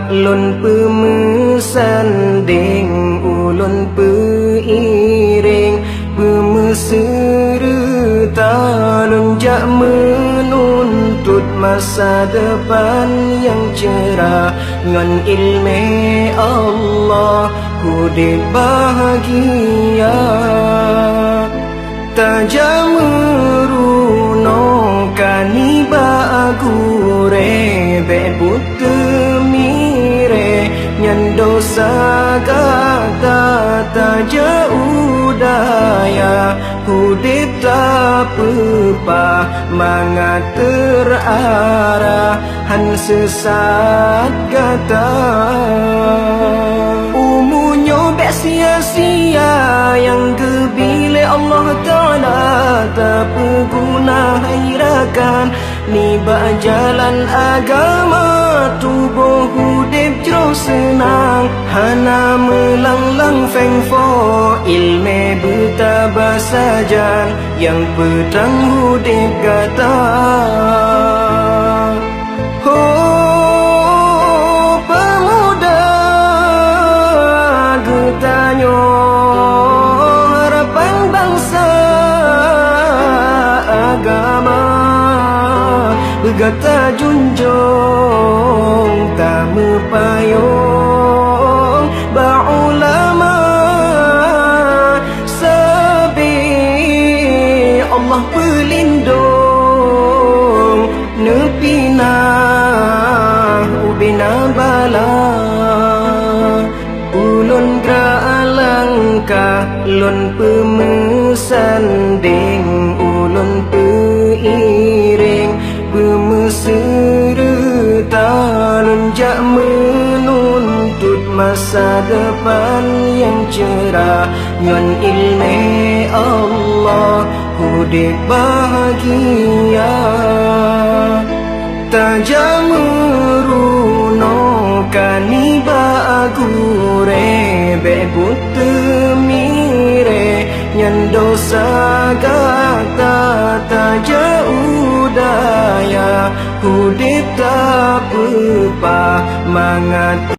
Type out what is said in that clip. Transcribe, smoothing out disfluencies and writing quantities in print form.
lun pemusanding ulun peiring pemesera talun jak menuntut masa depan yang cerah ngan ilmu Allah hidup bahagia tajam meruno kaniba agure bebut temire nyan dosa kata taja udaya hudip tak pepa mangat terarah han sesat kata umunyo bek sia-sia yang kebile Allah Ta'ala tak berguna hairakan niba jalan agama tubuh hudip jero senang hana melanglang fengfo ilme bertabah sajan yang pedang hudip kata oh pemuda getanyo harapan bangsa agama bergata junjung tak mepayung ba'ulama sabi Allah pelindung nepina ubina bala ulun graalangka lun pemusanding ulun peiring pemesera talun jak menuntut masa depan yang cerah ngan ilmu Allah hudip bahagia tajam meruno kaniba agure bebut temire nyan dosa kata taja udaya hudip tak pepa mangat